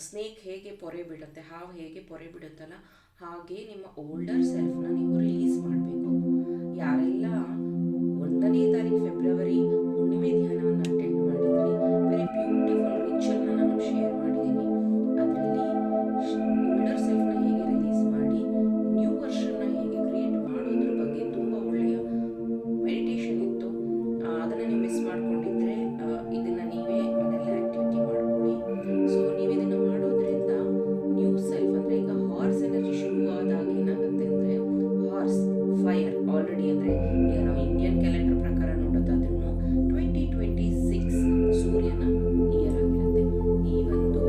Snake ಹೇಗೆ ಪೊರೆ ಬಿಡುತ್ತೆ, ಹಾವು ಹೇಗೆ ಪೊರೆ ಬಿಡುತ್ತಲ್ಲ, ಹಾಗೆ ನಿಮ್ಮ ಓಲ್ಡರ್ ಸೆಲ್ಫ್ನ ನೀವು ರಿಲೀಸ್ ಮಾಡಬೇಕು. ಯಾರೆಲ್ಲ 1ನೇ ತಾರೀಕು ಫೆಬ್ರವರಿ ಹುಣ್ಣಿಮೆ ಧ್ಯಾನವನ್ನು ಅಟೆಂಡ್ ಮಾಡಿದ್ರಿ, ವೆರಿ ಬ್ಯೂಟಿಫುಲ್ ರಿಚುವಲ್ನ ನಾನು ಶೇರ್ ಮಾಡಿದ್ದೀನಿ. ಅದರಲ್ಲಿ ಓಲ್ಡರ್ ಸೆಲ್ಫ್ನ ಹೇಗೆ ರಿಲೀಸ್ ಮಾಡಿ ನ್ಯೂ ವರ್ಷನ್ನ ಹೇಗೆ ಕ್ರಿಯೇಟ್ ಮಾಡೋದ್ರ ಬಗ್ಗೆ ತುಂಬ ಒಳ್ಳೆಯ ಮೆಡಿಟೇಷನ್ ಇತ್ತು. ಅದನ್ನು ನೀವು ಮಿಸ್ ಮಾಡ್ಕೊಂಡಿದ್ರೆ ಇದನ್ನು ನೀವೇ ಮನೆಯಲ್ಲೇ ಆ್ಯಕ್ಟಿವಿಟಿ ಮಾಡ್ಕೊಳ್ಳಿ. ಸೊ ನೀವು ಇದನ್ನು ಮಾಡೋದ್ರಿಂದ ನ್ಯೂ ಸೆಲ್ಫ್ ಅಂದರೆ ಈಗ ಹಾರ್ಸ್ ಎನರ್ಜಿ ಶುರುವಾದಾಗ ಏನಾಗುತ್ತೆ ಅಂದರೆ, ಹಾರ್ಸ್ ಫೈರ್ ಆಲ್ರೆಡಿ ಅಂದರೆ ಈಗ ನಾವು ಇಂಡಿಯನ್ ಕ್ಯಾಲೆಂಡರ್ ಪ್ರಕಾರ ನೋಡೋದಾದ್ರೂ 2026 ಸೂರ್ಯನ ಇಯರ್ ಆಗಿರುತ್ತೆ. ಈ ಒಂದು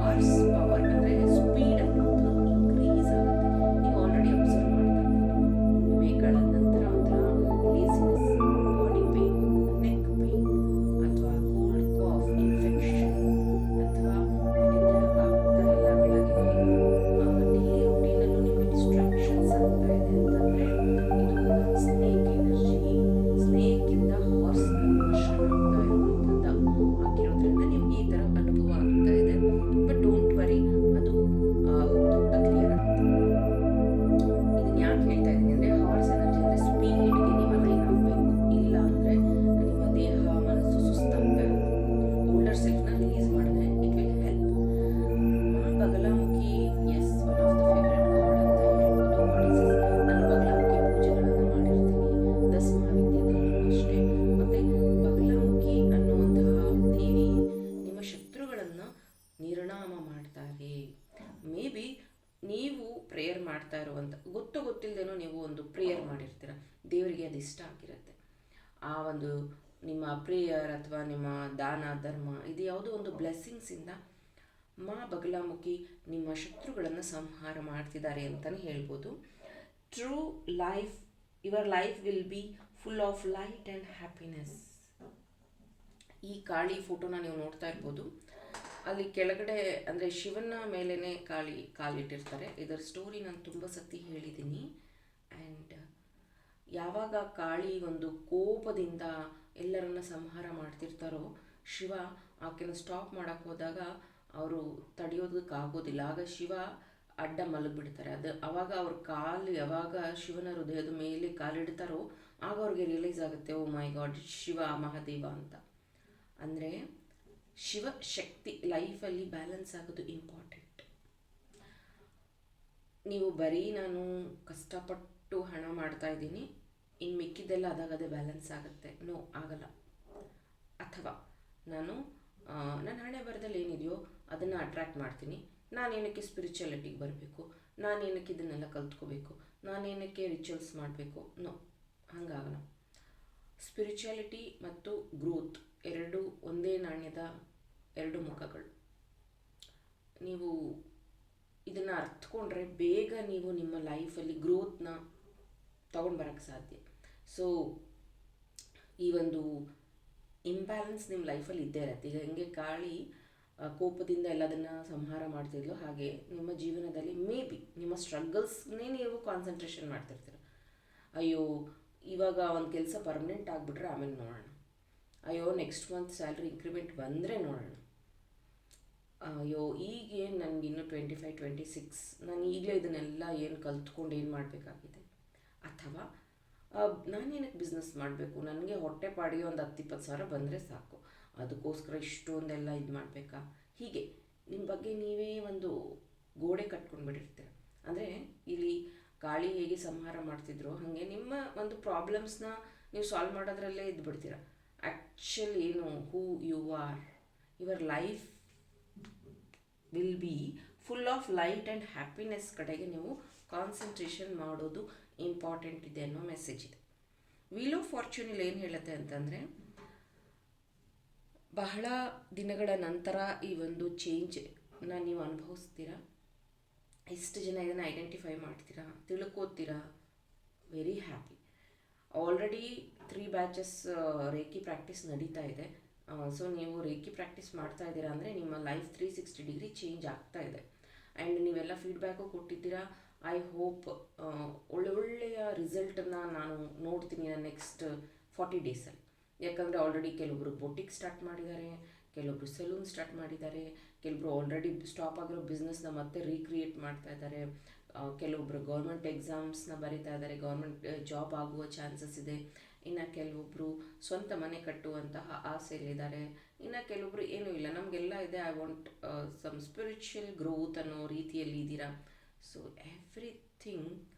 ಹಾರ್ಸ್ ಪವರ್ ಅಂದರೆ ಸ್ಪೀಡ್ ಅನ್ನೋದು ಇನ್ಕ್ರೀಸ್ ಆಗುತ್ತೆ. ನೀವು ಆಲ್ರೆಡಿ ಅಬ್ಸರ್ವ್ ಮಾಡ್ತಾ ಇರ್ಬೋದು, ಹುಣ್ಣಿಮೆಗಳ ನಂತರ ಒಂಥರ laziness, body pain, neck pain, ಅಥವಾ ಕೋಲ್ಡ್ ಕಾಫ್, ಇನ್ಫೆಕ್ಷನ್, ಅಥವಾ ನಿದ್ರೆ ಆಗ್ತಾ ಇಲ್ಲ ಬೆಳಗ್ಗೆ, ಡೈಲಿ ರೂಟೀನಲ್ಲೂ ನಿಮಗೆ ಡಿಸ್ಟ್ರಾಕ್ಷನ್ಸ್ ಆಗ್ತಾ ಇದೆ ಅಂತಂದರೆ ಇದು ಸ್ನೇಕ್ ಎನರ್ಜಿ, ಸ್ನೇಕಿಂದ ಹಾರ್ಸ್ ಕನ್ವರ್ಷನ್ ಆಗ್ತಾ ಇರುವಂಥದ್ದು ಆಗಿರೋದ್ರಿಂದ ನಿಮ್ಗೆ ಈ ಥರ ಅನುಭವ ಆಗ್ತಾ ಇದೆ. ಬಟ್ ಡೋಂಟ್ ವರಿ, ಅದು ಹೋಗ್ತಾ ಕ್ಲಿಯರ್ ಆಗುತ್ತೆ. ಇದನ್ನು ಯಾಕೆ ಹೇಳ್ತಾ ಇದ್ದೀನಿ ಅಂದರೆ, ಹಾರ್ಸ್ ಎನರ್ಜಿ ಅಂದರೆ ಸ್ಪೀಡ್ಗೆ ನೀವು ಲೈನ್ ಆಗಬೇಕು, ಇಲ್ಲ ಅಂದರೆ ನಿಮ್ಮ ದೇಹ ಮನಸ್ಸು ಸುಸ್ತಾಗ್ತಾ ಇರುತ್ತೆ. ಓಲ್ಡರ್ ಸೆಲ್ಫ್ನ ರಿಲೀಸ್ ಮಾಡಿದ್ರೆ it will help. Maa Baglamukhi, yes, one of the favourite god ಅಂತ ಹೇಳ್ಬೋದು. ಗಾಡೆಸಸ್, ನಾನು ಬಗಲಾಮುಖಿ ಪೂಜೆಗಳನ್ನು ಮಾಡಿರ್ತೀನಿ, ದಸಮಹಾವಿದ್ಯದಲ್ಲೂ ಅಷ್ಟೇ. ಮತ್ತು ಬಗಲಾಮುಖಿ ಅನ್ನುವಂತಹ ದೇವಿ ನಿಮ್ಮ ಶತ್ರುಗಳನ್ನು ನಿರ್ನಾಮ ಮಾಡ್ತಾರೆ. ಮೇ ಬಿ ನೀವು ಪ್ರೇಯರ್ ಮಾಡ್ತಾ ಇರುವಂಥ ಗೊತ್ತಿಲ್ಲದೇನೋ ನೀವು ಒಂದು ಪ್ರೇಯರ್ ಮಾಡಿರ್ತೀರ, ದೇವರಿಗೆ ಅದು ಇಷ್ಟ ಆಗಿರುತ್ತೆ. ಆ ಒಂದು ನಿಮ್ಮ ಪ್ರೇಯರ್ ಅಥವಾ ನಿಮ್ಮ ದಾನ ಧರ್ಮ ಇದು ಯಾವುದೋ ಒಂದು ಬ್ಲೆಸ್ಸಿಂಗ್ಸಿಂದ ಮಾ ಬಗಲಾಮುಖಿ ನಿಮ್ಮ ಶತ್ರುಗಳನ್ನು ಸಂಹಾರ ಮಾಡ್ತಿದ್ದಾರೆ ಅಂತಲೇ ಹೇಳ್ಬೋದು. True life, your life will be full of light and happiness. ಈ ಕಾಳಿ ಫೋಟೋನ ನೀವು ನೋಡ್ತಾ ಇರ್ಬೋದು. ಅಲ್ಲಿ ಕೆಳಗಡೆ ಅಂದರೆ ಶಿವನ ಮೇಲೇ ಕಾಲಿಟ್ಟಿರ್ತಾರೆ. ಇದರ ಸ್ಟೋರಿ ನಾನು ತುಂಬ ಸತಿ ಹೇಳಿದ್ದೀನಿ. ಆ್ಯಂಡ್ ಯಾವಾಗ ಕಾಳಿ ಒಂದು ಕೋಪದಿಂದ ಎಲ್ಲರನ್ನ ಸಂಹಾರ ಮಾಡ್ತಿರ್ತಾರೋ, ಶಿವ ಆಕೆನ ಸ್ಟಾಪ್ ಮಾಡೋಕ್ಕೆ ಹೋದಾಗ ಅವರು ತಡೆಯೋದಕ್ಕಾಗೋದಿಲ್ಲ. ಆಗ ಶಿವ ಅಡ್ಡ ಮಲಗಿಬಿಡ್ತಾರೆ. ಆವಾಗ ಅವ್ರ ಕಾಲು ಯಾವಾಗ ಶಿವನ ಹೃದಯದ ಮೇಲೆ ಕಾಲಿಡ್ತಾರೋ ಆಗ ಅವ್ರಿಗೆ ರಿಯಲೈಸ್ ಆಗುತ್ತೆ, ಓ ಮೈ ಗಾಡ್, ಶಿವ ಮಹಾದೇವ ಅಂತ. ಅಂದರೆ ಶಿವ ಶಕ್ತಿ ಲೈಫಲ್ಲಿ ಬ್ಯಾಲೆನ್ಸ್ ಆಗೋದು ಇಂಪಾರ್ಟೆಂಟ್. ನೀವು ಬರೀ ನಾನು ಕಷ್ಟಪಟ್ಟು ಹಣ ಮಾಡ್ತಾ ಇದ್ದೀನಿ, ಇನ್ನು ಮಿಕ್ಕಿದ್ದೆಲ್ಲ ಅದೇ ಬ್ಯಾಲೆನ್ಸ್ ಆಗುತ್ತೆ, ನೋ, ಆಗಲ್ಲ. ಅಥವಾ ನಾನು ನನ್ನ ಹಣೆ ಬರದಲ್ಲಿ ಏನಿದೆಯೋ ಅದನ್ನು ಅಟ್ರ್ಯಾಕ್ಟ್ ಮಾಡ್ತೀನಿ, ನಾನೇನಕ್ಕೆ ಸ್ಪಿರಿಚುಯಾಲಿಟಿಗೆ ಬರಬೇಕು, ನಾನೇನಕ್ಕೆ ಇದನ್ನೆಲ್ಲ ಕಲ್ತ್ಕೋಬೇಕು, ನಾನೇನಕ್ಕೆ ರಿಚುವಲ್ಸ್ ಮಾಡಬೇಕು, ನೋ, ಹಂಗಾಗಲ್ಲ. ಸ್ಪಿರಿಚುಯಾಲಿಟಿ ಮತ್ತು ಗ್ರೋತ್ ಎರಡು ಒಂದೇ ನಾಣ್ಯದ ಎರಡು ಮುಖಗಳು. ನೀವು ಇದನ್ನು ಅರ್ಥಕೊಂಡ್ರೆ ಬೇಗ ನೀವು ನಿಮ್ಮ ಲೈಫಲ್ಲಿ ಗ್ರೋತ್ನ ತೊಗೊಂಡು ಬರೋಕ್ಕೆ ಸಾಧ್ಯ. ಸೊ ಈ ಒಂದು ಇಂಬ್ಯಾಲೆನ್ಸ್ ನಿಮ್ಮ ಲೈಫಲ್ಲಿ ಇದ್ದೇ ಇರುತ್ತೆ. ಈಗ ಹೆಂಗೆ ಕಾಳಿ ಕೋಪದಿಂದ ಎಲ್ಲದನ್ನು ಸಂಹಾರ ಮಾಡ್ತಿದ್ಲು, ಹಾಗೆ ನಿಮ್ಮ ಜೀವನದಲ್ಲಿ ಮೇ ಬಿ ನಿಮ್ಮ ಸ್ಟ್ರಗಲ್ಸ್ನೇ ನೀವು ಕಾನ್ಸಂಟ್ರೇಷನ್ ಮಾಡ್ತಿರ್ತೀರ. ಅಯ್ಯೋ ಇವಾಗ ಒಂದು ಕೆಲಸ ಪರ್ಮನೆಂಟ್ ಆಗಿಬಿಟ್ರೆ ಆಮೇಲೆ ನೋಡೋಣ, ಅಯ್ಯೋ ನೆಕ್ಸ್ಟ್ ಮಂತ್ ಸ್ಯಾಲ್ರಿ ಇಂಕ್ರಿಮೆಂಟ್ ಬಂದರೆ ನೋಡೋಣ, ಅಯ್ಯೋ ಈಗೇನು ನನಗಿನ್ನೂ 25-26, ನಾನು ಈಗಲೇ ಇದನ್ನೆಲ್ಲ ಏನು ಕಲ್ತ್ಕೊಂಡು ಏನು ಮಾಡಬೇಕಾಗಿದೆ. ಅಥವಾ ನಾನೇನಕ್ಕೆ ಬಿಸ್ನೆಸ್ ಮಾಡಬೇಕು, ನನಗೆ ಹೊಟ್ಟೆ ಪಾಡಿಗೆ ಒಂದು 10-20 ಸಾವಿರ ಬಂದರೆ ಸಾಕು, ಅದಕ್ಕೋಸ್ಕರ ಇಷ್ಟೊಂದೆಲ್ಲ ಇದು ಮಾಡಬೇಕಾ. ಹೀಗೆ ನಿಮ್ಮ ಬಗ್ಗೆ ನೀವೇ ಒಂದು ಗೋಡೆ ಕಟ್ಕೊಂಡು ಬಿಟ್ಟಿರ್ತೀರ. ಅಂದರೆ ಇಲ್ಲಿ ಕಾಳಿ ಹೇಗೆ ಸಂಹಾರ ಮಾಡ್ತಿದ್ರು ಹಾಗೆ ನಿಮ್ಮ ಒಂದು ಪ್ರಾಬ್ಲಮ್ಸ್ನ ನೀವು ಸಾಲ್ವ್ ಮಾಡೋದ್ರಲ್ಲೇ ಇದ್ದುಬಿಡ್ತೀರ. ಆ್ಯಕ್ಚುಲಿ ಏನು who you are, your life will be full of light and happiness ಕಡೆಗೆ ನೀವು ಕಾನ್ಸಂಟ್ರೇಷನ್ ಮಾಡೋದು ಇಂಪಾರ್ಟೆಂಟ್ ಇದೆ ಅನ್ನೋ ಮೆಸೇಜ್ ಇದೆ. ವೀಲ್ ಆಫ್ ಫಾರ್ಚೂನಲ್ಲಿ ಏನು ಹೇಳುತ್ತೆ ಅಂತಂದರೆ, ಬಹಳ ದಿನಗಳ ನಂತರ ಈ ಒಂದು ಚೇಂಜನ್ನ ನೀವು ಅನುಭವಿಸ್ತೀರಾ. ಎಷ್ಟು ಜನ ಇದನ್ನು ಐಡೆಂಟಿಫೈ ಮಾಡ್ತೀರಾ, ತಿಳ್ಕೋತೀರಾ, very happy. Already 3 batches reiki practice ನಡೀತಾ ಇದೆ. ಸೊ ನೀವು ರೇಕಿ ಪ್ರಾಕ್ಟೀಸ್ ಮಾಡ್ತಾ ಇದ್ದೀರಾ ಅಂದರೆ ನಿಮ್ಮ ಲೈಫ್ 360 ಡಿಗ್ರಿ ಚೇಂಜ್ ಆಗ್ತಾ ಇದೆ. ಆ್ಯಂಡ್ ನೀವೆಲ್ಲ ಫೀಡ್ಬ್ಯಾಕು ಕೊಟ್ಟಿದ್ದೀರಾ. ಐ ಹೋಪ್ ಒಳ್ಳೆಯ ರಿಸಲ್ಟನ್ನು ನಾನು ನೋಡ್ತೀನಿ ನೆಕ್ಸ್ಟ್ 40 ಡೇಸಲ್ಲಿ. ಯಾಕಂದರೆ ಆಲ್ರೆಡಿ ಕೆಲವೊಬ್ಬರು ಬೊಟಿಕ್ ಸ್ಟಾರ್ಟ್ ಮಾಡಿದ್ದಾರೆ, ಕೆಲವೊಬ್ರು ಸಲೂನ್ ಸ್ಟಾರ್ಟ್ ಮಾಡಿದ್ದಾರೆ, ಕೆಲವೊಬ್ರು ಆಲ್ರೆಡಿ ಸ್ಟಾಪ್ ಆಗಿರೋ ಬಿಸ್ನೆಸ್ನ ಮತ್ತೆ ರೀಕ್ರಿಯೇಟ್ ಮಾಡ್ತಾ ಇದ್ದಾರೆ, ಕೆಲವೊಬ್ರು ಗೌರ್ಮೆಂಟ್ ಎಕ್ಸಾಮ್ಸ್ನ ಬರೀತಾ ಇದ್ದಾರೆ, ಗೌರ್ಮೆಂಟ್ ಜಾಬ್ ಆಗುವ ಚಾನ್ಸಸ್ ಇದೆ, ಇನ್ನು ಕೆಲವೊಬ್ಬರು ಸ್ವಂತ ಮನೆ ಕಟ್ಟುವಂತಹ ಆಸೆಯಲ್ಲಿದ್ದಾರೆ, ಇನ್ನು ಕೆಲವೊಬ್ರು ಏನೂ ಇಲ್ಲ, ನಮಗೆಲ್ಲ ಇದೆ, I want some spiritual growth ಅನ್ನೋ ರೀತಿಯಲ್ಲಿ ಇದ್ದೀರಾ. So everything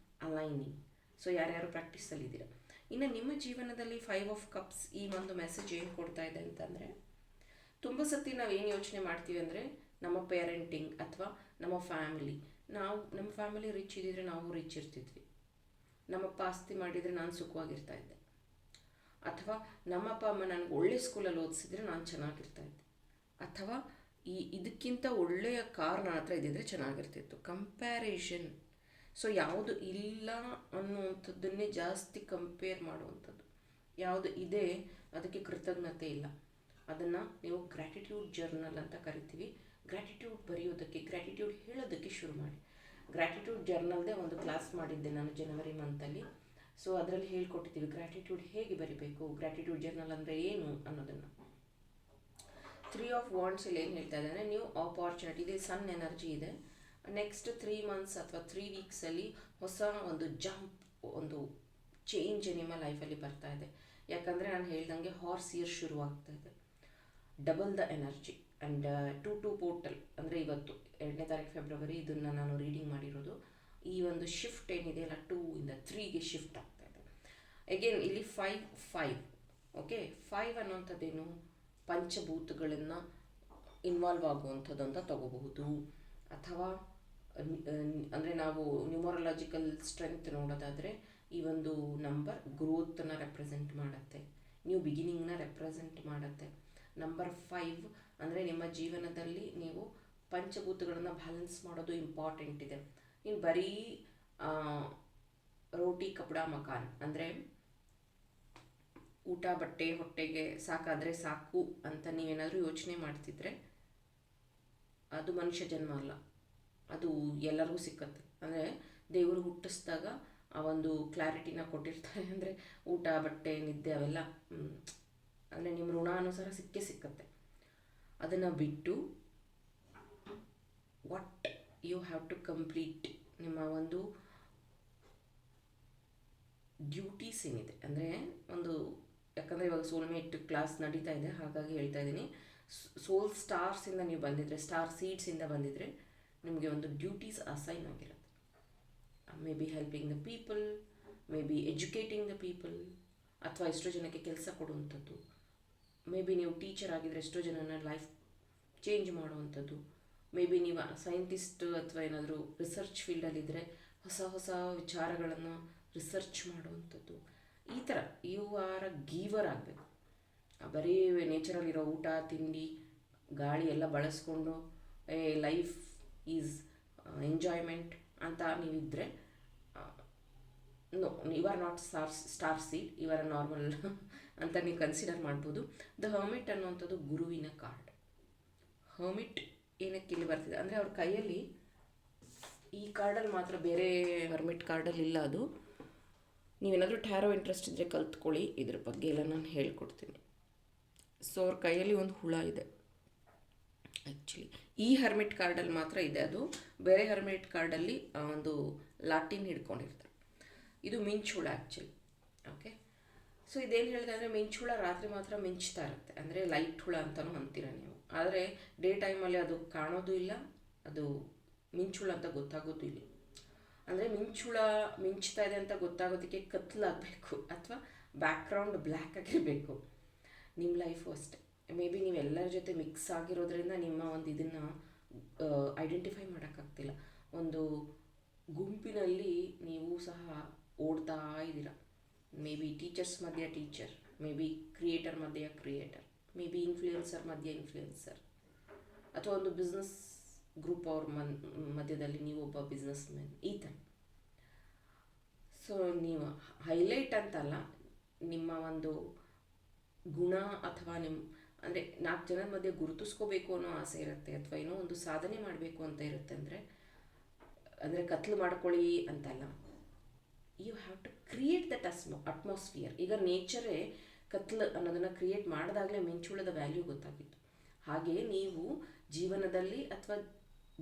aligning. ಸೊ ಯಾರ್ಯಾರು ಪ್ರಾಕ್ಟೀಸಲ್ಲಿದ್ದೀರಾ. ಇನ್ನು ನಿಮ್ಮ ಜೀವನದಲ್ಲಿ 5 ಆಫ್ ಕಪ್ಸ್ ಈ ಒಂದು ಮೆಸೇಜ್ ಏನು ಕೊಡ್ತಾ ಇದೆ ಅಂತಂದರೆ, ತುಂಬ ಸತಿ ನಾವು ಏನು ಯೋಚನೆ ಮಾಡ್ತೀವಿ ಅಂದರೆ ನಮ್ಮ ಪೇರೆಂಟಿಂಗ್ ಅಥವಾ ನಮ್ಮ ಫ್ಯಾಮಿಲಿ, ನಮ್ಮ ಫ್ಯಾಮಿಲಿ ರಿಚ್ ಇದ್ದಿದ್ರೆ ನಾವು ರಿಚ್ ಇರ್ತಿದ್ವಿ, ನಮ್ಮಪ್ಪ ಆಸ್ತಿ ಮಾಡಿದರೆ ನಾನು ಸುಖವಾಗಿರ್ತಾ ಇದ್ದೆ, ಅಥವಾ ನಮ್ಮಪ್ಪ ಅಮ್ಮ ನನಗೆ ಒಳ್ಳೆ ಸ್ಕೂಲಲ್ಲಿ ಓದಿಸಿದ್ರೆ ನಾನು ಚೆನ್ನಾಗಿರ್ತಾಯಿದ್ದೆ, ಅಥವಾ ಇದಕ್ಕಿಂತ ಒಳ್ಳೆಯ ಕಾರ್ ನನ್ನ ಹತ್ರ ಇದ್ದಿದ್ರೆ ಚೆನ್ನಾಗಿರ್ತಿತ್ತು. ಕಂಪ್ಯಾರಿಷನ್. ಸೊ ಯಾವುದು ಇಲ್ಲ ಅನ್ನುವಂಥದ್ದನ್ನೇ ಜಾಸ್ತಿ ಕಂಪೇರ್ ಮಾಡುವಂಥದ್ದು. ಯಾವುದು ಇದೆ ಅದಕ್ಕೆ ಕೃತಜ್ಞತೆ ಇಲ್ಲ. ಅದನ್ನು ನೀವು ಗ್ರ್ಯಾಟಿಟ್ಯೂಡ್ ಜರ್ನಲ್ ಅಂತ ಕರಿತೀವಿ. ಗ್ರ್ಯಾಟಿಟ್ಯೂಡ್ ಬರೆಯೋದಕ್ಕೆ, ಗ್ರ್ಯಾಟಿಟ್ಯೂಡ್ ಹೇಳೋದಕ್ಕೆ ಶುರು ಮಾಡಿ. ಗ್ರ್ಯಾಟಿಟ್ಯೂಡ್ ಜರ್ನಲ್ದೇ ಒಂದು ಕ್ಲಾಸ್ ಮಾಡಿದ್ದೆ ನಾನು ಜನವರಿ ಮಂತಲ್ಲಿ. ಸೊ ಅದರಲ್ಲಿ ಹೇಳ್ಕೊಟ್ಟಿದ್ದೀವಿ ಗ್ರ್ಯಾಟಿಟ್ಯೂಡ್ ಹೇಗೆ ಬರಿಬೇಕು, ಗ್ರ್ಯಾಟಿಟ್ಯೂಡ್ ಜರ್ನಲ್ ಅಂದರೆ ಏನು ಅನ್ನೋದನ್ನು. 3 ಆಫ್ ವಾಂಡ್ಸ್ ಇಲ್ಲಿ ಏನು ಹೇಳ್ತಾ ಇದೆ ಅಂದರೆ, ನ್ಯೂ ಆಪರ್ಚುನಿಟಿ ಇದೆ, ಸನ್ ಎನರ್ಜಿ ಇದೆ. ನೆಕ್ಸ್ಟ್ 3 ಮಂತ್ಸ್ ಅಥವಾ 3 ವೀಕ್ಸಲ್ಲಿ ಹೊಸ ಒಂದು ಜಂಪ್, ಒಂದು ಚೇಂಜ್ ನಿಮ್ಮ ಲೈಫಲ್ಲಿ ಬರ್ತಾ ಇದೆ. ಯಾಕಂದರೆ ನಾನು ಹೇಳ್ದಂಗೆ ಹಾರ್ಸ್ ಇಯರ್ ಶುರುವಾಗ್ತಾ ಇದೆ. Double the energy and 2 portal ಅಂದರೆ ಇವತ್ತು 2ನೇ ತಾರೀಕು ಫೆಬ್ರವರಿ, ಇದನ್ನು ನಾನು ರೀಡಿಂಗ್ ಮಾಡಿರೋದು. ಈ ಒಂದು ಶಿಫ್ಟ್ ಏನಿದೆ ಅಲ್ಲ, 2 ಇಂದ 3ಗೆ ಶಿಫ್ಟ್ ಆಗ್ತಾ ಇದೆ. ಅಗೇನ್ ಇಲ್ಲಿ 5 ಓಕೆ. 5 ಅನ್ನೋಂಥದ್ದೇನು, ಪಂಚಭೂತಗಳನ್ನು ಇನ್ವಾಲ್ವ್ ಆಗುವಂಥದ್ದು ಅಂತ ತಗೋಬಹುದು. ಅಥವಾ ಅಂದರೆ ನಾವು ನ್ಯೂಮರಾಲಜಿಕಲ್ ಸ್ಟ್ರೆಂತ್ ನೋಡೋದಾದರೆ ಈ ಒಂದು ನಂಬರ್ ಗ್ರೋತನ್ನು ರೆಪ್ರೆಸೆಂಟ್ ಮಾಡುತ್ತೆ, ನ್ಯೂ ಬಿಗಿನಿಂಗ್ನ ರೆಪ್ರೆಸೆಂಟ್ ಮಾಡುತ್ತೆ. ನಂಬರ್ 5 ಅಂದರೆ ನಿಮ್ಮ ಜೀವನದಲ್ಲಿ ನೀವು ಪಂಚಭೂತಗಳನ್ನು ಬ್ಯಾಲೆನ್ಸ್ ಮಾಡೋದು ಇಂಪಾರ್ಟೆಂಟ್ ಇದೆ. ಇನ್ನು ಬರೀ ರೋಟಿ ಕಪಡ ಮಕಾನ್ ಅಂದರೆ ಊಟ ಬಟ್ಟೆ ಹೊಟ್ಟೆಗೆ ಸಾಕಾದರೆ ಸಾಕು ಅಂತ ನೀವೇನಾದರೂ ಯೋಚನೆ ಮಾಡ್ತಿದ್ರೆ ಅದು ಮನುಷ್ಯ ಜನ್ಮ ಅಲ್ಲ, ಅದು ಎಲ್ಲರಿಗೂ ಸಿಕ್ಕತ್ತೆ. ಅಂದರೆ ದೇವರು ಹುಟ್ಟಿಸಿದಾಗ ಆ ಒಂದು ಕ್ಲಾರಿಟಿನ ಕೊಟ್ಟಿರ್ತಾರೆ. ಅಂದರೆ ಊಟ ಬಟ್ಟೆ ನಿದ್ದೆ ಅವೆಲ್ಲ ಅಂದರೆ ನಿಮ್ಮ ಋಣಾನುಸಾರ ಸಿಕ್ಕತ್ತೆ. ಅದನ್ನು ಬಿಟ್ಟು what you have to complete, ನಿಮ್ಮ ಒಂದು ಡ್ಯೂಟೀಸ್ ಏನಿದೆ ಅಂದರೆ ಒಂದು, ಯಾಕಂದರೆ ಇವಾಗ ಸೋಲ್ಮೇಟ್ ಕ್ಲಾಸ್ ನಡೀತಾ ಇದೆ, ಹಾಗಾಗಿ ಹೇಳ್ತಾ ಇದ್ದೀನಿ. ಸೋಲ್ ಸ್ಟಾರ್ಸಿಂದ ನೀವು ಬಂದಿದ್ದರೆ, ಸ್ಟಾರ್ ಸೀಡ್ಸಿಂದ ಬಂದಿದ್ದರೆ ನಿಮಗೆ ಒಂದು ಡ್ಯೂಟೀಸ್ ಅಸೈನ್ ಆಗಿರುತ್ತೆ. May be helping the people, may be educating the people, ಅಥವಾ ಎಷ್ಟೋ ಜನಕ್ಕೆ ಕೆಲಸ ಕೊಡುವಂಥದ್ದು. ಮೇ ಬಿ ನೀವು ಟೀಚರ್ ಆಗಿದ್ದರೆ ಎಷ್ಟೋ ಜನನ ಲೈಫ್ ಚೇಂಜ್ ಮಾಡುವಂಥದ್ದು. ಮೇ ಬಿ ನೀವು ಸೈಂಟಿಸ್ಟ್ ಅಥವಾ ಏನಾದರೂ ರಿಸರ್ಚ್ ಫೀಲ್ಡಲ್ಲಿದ್ದರೆ ಹೊಸ ಹೊಸ ವಿಚಾರಗಳನ್ನು ರಿಸರ್ಚ್ ಮಾಡುವಂಥದ್ದು. ಈ ಥರ ಯು ಆರ್ ಅ ಗೀವರ್ ಆಗಬೇಕು. ಬರೀ ನೇಚರಲ್ಲಿರೋ ಊಟ ತಿಂಡಿ ಗಾಳಿ ಎಲ್ಲ ಬಳಸ್ಕೊಂಡು ಲೈಫ್ ಈಸ್ ಎಂಜಾಯ್ಮೆಂಟ್ ಅಂತ ನೀವಿದ್ದರೆ no, you are not star seed, you are a normal ಅಂತ ನೀವು ಕನ್ಸಿಡರ್ ಮಾಡ್ಬೋದು. ದ ಹರ್ಮಿಟ್ ಅನ್ನುವಂಥದ್ದು ಗುರುವಿನ ಕಾರ್ಡ್. ಹರ್ಮಿಟ್ ಏನಕ್ಕೆ ಇಲ್ಲಿ ಬರ್ತಿದೆ ಅಂದರೆ ಅವ್ರ ಕೈಯಲ್ಲಿ ಈ ಕಾರ್ಡಲ್ಲಿ ಮಾತ್ರ, ಬೇರೆ ಹರ್ಮಿಟ್ ಕಾರ್ಡಲ್ಲಿ ಇಲ್ಲ ಅದು. ನೀವೇನಾದರೂ ಟ್ಯಾರೋ ಇಂಟ್ರೆಸ್ಟ್ ಇದ್ದರೆ ಕಲ್ತ್ಕೊಳ್ಳಿ, ಇದ್ರ ಬಗ್ಗೆ ಎಲ್ಲ ನಾನು ಹೇಳ್ಕೊಡ್ತೀನಿ. ಸೊ ಅವ್ರ ಕೈಯಲ್ಲಿ ಒಂದು ಹುಳ ಇದೆ ಆ್ಯಕ್ಚುಲಿ. ಈ ಹರ್ಮಿಟ್ ಕಾರ್ಡಲ್ಲಿ ಮಾತ್ರ ಇದೆ ಅದು, ಬೇರೆ ಹರ್ಮಿಟ್ ಕಾರ್ಡಲ್ಲಿ ಒಂದು ಲಾಟಿನ್ ಹಿಡ್ಕೊಂಡಿರ್ತಾರೆ. ಇದು ಮಿಂಚುಳ ಆ್ಯಕ್ಚುಲಿ. ಓಕೆ. ಸೊ ಇದೇನು ಹೇಳಿದೆ ಅಂದರೆ, ಮಿಂಚುಳ ರಾತ್ರಿ ಮಾತ್ರ ಮಿಂಚ್ತಾ ಇರುತ್ತೆ, ಅಂದರೆ ಲೈಟ್ ಹುಳ ಅಂತಲೂ ಅಂತೀರ ನೀವು. ಆದರೆ ಡೇ ಟೈಮಲ್ಲಿ ಅದು ಕಾಣೋದು ಇಲ್ಲ, ಅದು ಮಿಂಚುಳ ಅಂತ ಗೊತ್ತಾಗೋದು ಇಲ್ಲ. ಅಂದರೆ ಮಿಂಚುಳ ಮಿಂಚ್ತಾ ಇದೆ ಅಂತ ಗೊತ್ತಾಗೋದಕ್ಕೆ ಕತ್ಲಾಗಬೇಕು ಅಥವಾ ಬ್ಯಾಕ್ಗ್ರೌಂಡ್ ಬ್ಲ್ಯಾಕ್ ಆಗಿರಬೇಕು. ನಿಮ್ಮ ಲೈಫು ಅಷ್ಟೆ. ಮೇ ಬಿ ನೀವೆಲ್ಲರ ಜೊತೆ ಮಿಕ್ಸ್ ಆಗಿರೋದ್ರಿಂದ ನಿಮ್ಮ ಒಂದು ಇದನ್ನು ಐಡೆಂಟಿಫೈ ಮಾಡೋಕ್ಕಾಗ್ತಿಲ್ಲ. ಒಂದು ಗುಂಪಿನಲ್ಲಿ ನೀವು ಸಹ ಓಡ್ತಾ ಇದ್ದೀರ. ಮೇ ಬಿ ಟೀಚರ್ಸ್ ಮಧ್ಯೆ ಟೀಚರ್, ಮೇ ಬಿ ಕ್ರಿಯೇಟರ್ ಮಧ್ಯೆ ಕ್ರಿಯೇಟರ್, ಮೇ ಬಿ ಇನ್ಫ್ಲೂಯೆನ್ಸರ್ ಮಧ್ಯೆ ಇನ್ಫ್ಲೂಯೆನ್ಸರ್, ಅಥವಾ ಒಂದು ಬಿಸ್ನೆಸ್ ಗ್ರೂಪ್ ಅವ್ರ ಮಧ್ಯದಲ್ಲಿ ನೀವು ಒಬ್ಬ ಬಿಸ್ನೆಸ್ ಮ್ಯಾನ್, ಈ ಥರ. ಸೊ ನೀವು ಹೈಲೈಟ್ ಅಂತಲ್ಲ, ನಿಮ್ಮ ಒಂದು ಗುಣ ಅಥವಾ ನಿಮ್ಮ ಅಂದರೆ 4 ಜನರ ಮಧ್ಯೆ ಗುರುತಿಸ್ಕೋಬೇಕು ಅನ್ನೋ ಆಸೆ ಇರುತ್ತೆ, ಅಥವಾ ಏನೋ ಒಂದು ಸಾಧನೆ ಮಾಡಬೇಕು ಅಂತ ಇರುತ್ತೆ. ಅಂದರೆ ಕತ್ಲು ಮಾಡ್ಕೊಳ್ಳಿ ಅಂತಲ್ಲ, you have to create that atmosphere. ಈಗ ನೇಚರೇ ಕತ್ಲು ಅನ್ನೋದನ್ನು ಕ್ರಿಯೇಟ್ ಮಾಡಿದಾಗಲೇ ಮಿಂಚುಳದ ವ್ಯಾಲ್ಯೂ ಗೊತ್ತಾಗಿತ್ತು. ಹಾಗೆ ನೀವು ಜೀವನದಲ್ಲಿ ಅಥವಾ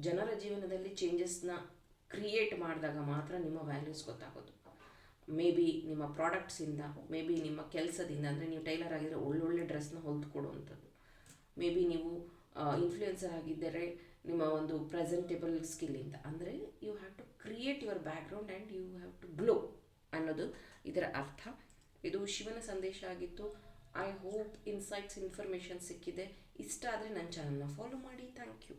ಜನರ ಜೀವನದಲ್ಲಿ ಚೇಂಜಸ್ನ ಕ್ರಿಯೇಟ್ ಮಾಡಿದಾಗ ಮಾತ್ರ ನಿಮ್ಮ ವ್ಯಾಲ್ಯೂಸ್ ಗೊತ್ತಾಗೋದು. ಮೇ ಬಿ ನಿಮ್ಮ ಪ್ರಾಡಕ್ಟ್ಸಿಂದ, ಮೇ ಬಿ ನಿಮ್ಮ ಕೆಲಸದಿಂದ, ಅಂದರೆ ನೀವು ಟೈಲರ್ ಆಗಿದ್ದರೆ ಒಳ್ಳೊಳ್ಳೆ ಡ್ರೆಸ್ನ ಹೊಲ್ದು ಕೊಡುವಂಥದ್ದು, ಮೇ ಬಿ ನೀವು ಇನ್ಫ್ಲೂಯೆನ್ಸರ್ ಆಗಿದ್ದರೆ ನಿಮ್ಮ ಒಂದು ಪ್ರೆಸೆಂಟೇಬಲ್ ಸ್ಕಿಲ್ಲಿಂದ. ಅಂದರೆ you have to create your background and you have to glow ಅನ್ನೋದು ಇದರ ಅರ್ಥ. ಇದು ಶಿವನ ಸಂದೇಶ ಆಗಿತ್ತು. ಐ ಹೋಪ್ ಇನ್ಸೈಟ್ಸ್ ಇನ್ಫಾರ್ಮೇಷನ್ ಸಿಕ್ಕಿದೆ. ಇಷ್ಟ ಆದರೆ ನನ್ನ ಚಾನಲ್ನ ಫಾಲೋ ಮಾಡಿ. Thank you.